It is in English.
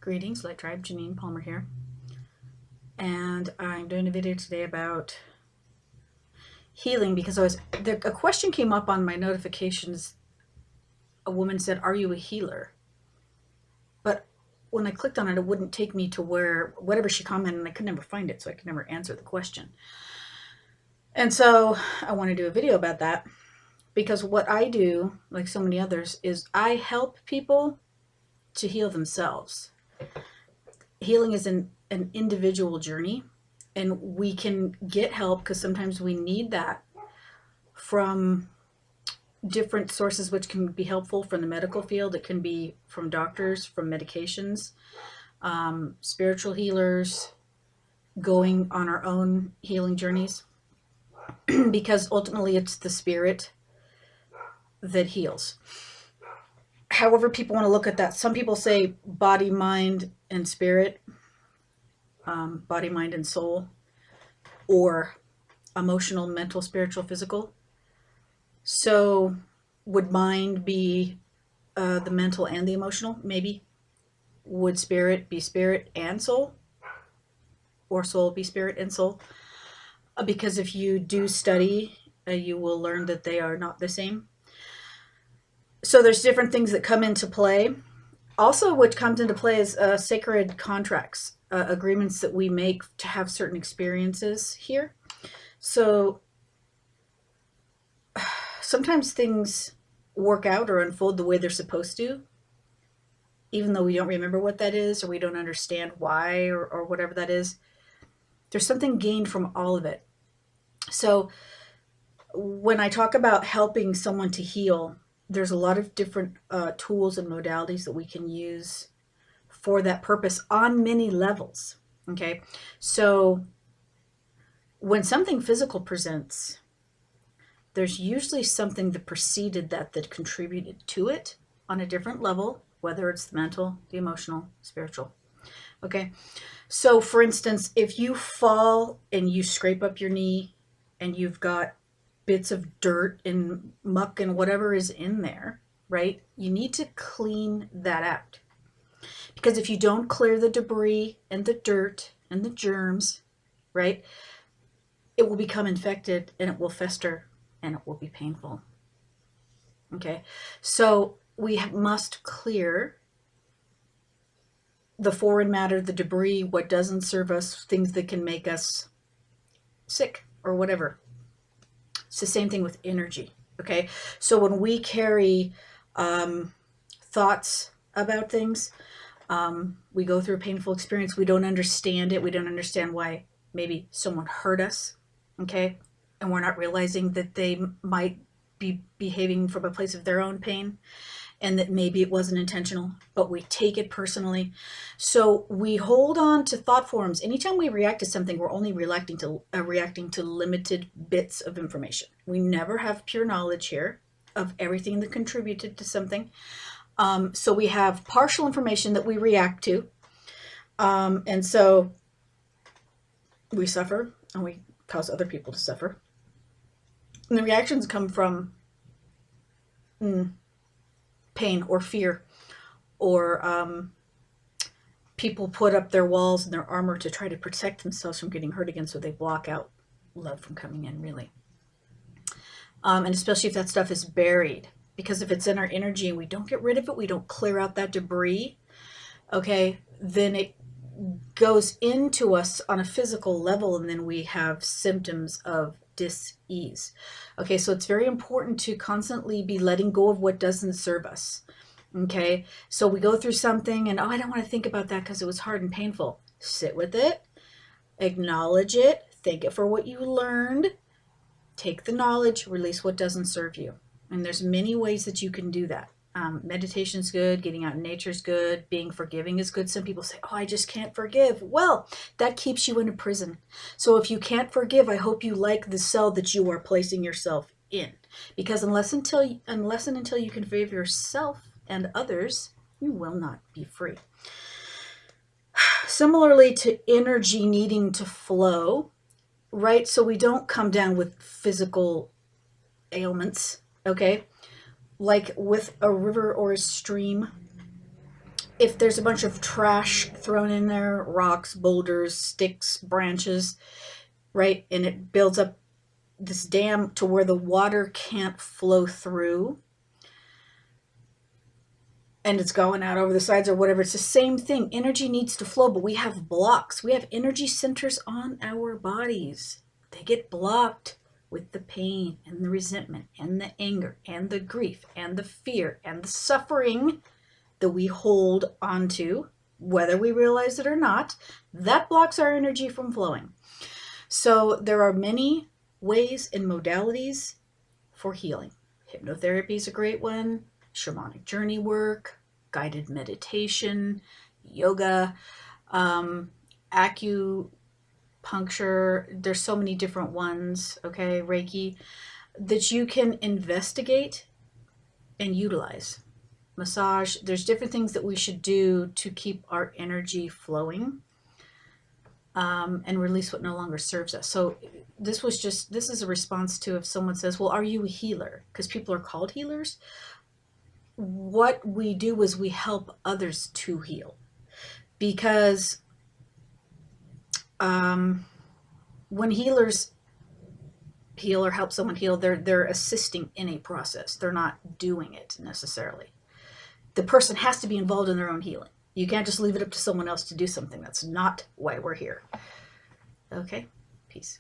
Greetings, Light Tribe. Janine Palmer here. And I'm doing a video today about healing because a question came up on my notifications. A woman said, "Are you a healer?" But when I clicked on it, it wouldn't take me to whatever she commented, and I could never find it, so I could never answer the question. And so I want to do a video about that because what I do, like so many others, is I help people to heal themselves. Healing is an individual journey, and we can get help because sometimes we need that from different sources, which can be helpful from the medical field. It can be from doctors, from medications, spiritual healers, going on our own healing journeys, because ultimately it's the spirit that heals. However people want to look at that. Some people say body, mind, and spirit, body, mind, and soul, or emotional, mental, spiritual, physical. So would mind be the mental and the emotional? Maybe. Would spirit be spirit and soul? Or soul be spirit and soul? Because if you do study, you will learn that they are not the same. So there's different things that come into play. Also, what comes into play is sacred contracts, agreements that we make to have certain experiences here. So sometimes things work out or unfold the way they're supposed to, even though we don't remember what that is or we don't understand why or whatever that is. There's something gained from all of it. So when I talk about helping someone to heal, there's a lot of different tools and modalities that we can use for that purpose on many levels. Okay, so when something physical presents, there's usually something that preceded that contributed to it on a different level, whether it's the mental, the emotional, spiritual. Okay, so for instance, if you fall and you scrape up your knee and you've got bits of dirt and muck and whatever is in there, right? You need to clean that out. Because if you don't clear the debris and the dirt and the germs, right, it will become infected and it will fester and it will be painful. Okay, so we must clear the foreign matter, the debris, what doesn't serve us, things that can make us sick or whatever. It's the same thing with energy. Okay, so when we carry thoughts about things, we go through a painful experience, we don't understand it, we don't understand why maybe someone hurt us, okay, and we're not realizing that they might be behaving from a place of their own pain and that maybe it wasn't intentional, but we take it personally. So we hold on to thought forms. Anytime we react to something, we're only reacting to limited bits of information. We never have pure knowledge here of everything that contributed to something. So we have partial information that we react to. And so we suffer and we cause other people to suffer. And the reactions come from pain or fear, or people put up their walls and their armor to try to protect themselves from getting hurt again, so they block out love from coming in, really. And especially if that stuff is buried, because if it's in our energy and we don't get rid of it, we don't clear out that debris, okay, then it goes into us on a physical level, and then we have symptoms of dis-ease. Okay, so it's very important to constantly be letting go of what doesn't serve us. Okay, so we go through something and, oh, I don't want to think about that because it was hard and painful. Sit with it, acknowledge it, thank it for what you learned, take the knowledge, release what doesn't serve you. And there's many ways that you can do that. Meditation's good, getting out in nature's good, being forgiving is good. Some people say, oh, I just can't forgive. Well, that keeps you in a prison. So if you can't forgive, I hope you like the cell that you are placing yourself in. Because unless and until you can forgive yourself and others, you will not be free. Similarly to energy needing to flow, right? So we don't come down with physical ailments, okay? Like with a river or a stream, if there's a bunch of trash thrown in there, rocks, boulders, sticks, branches, right, and it builds up this dam to where the water can't flow through and it's going out over the sides or whatever. It's the same thing. Energy needs to flow, but we have blocks. We have energy centers on our bodies. They get blocked with the pain and the resentment and the anger and the grief and the fear and the suffering that we hold onto, whether we realize it or not. That blocks our energy from flowing. So there are many ways and modalities for healing. Hypnotherapy is a great one, shamanic journey work, guided meditation, yoga, acupuncture. There's so many different ones, okay, Reiki, that you can investigate and utilize. Massage, there's different things that we should do to keep our energy flowing, and release what no longer serves us. So this is a response to if someone says, well, are you a healer? Because people are called healers. What we do is we help others to heal. Because when healers heal or help someone heal, they're assisting in a process. They're not doing it necessarily. The person has to be involved in their own healing. You can't just leave it up to someone else to do something. That's not why we're here. Okay, peace.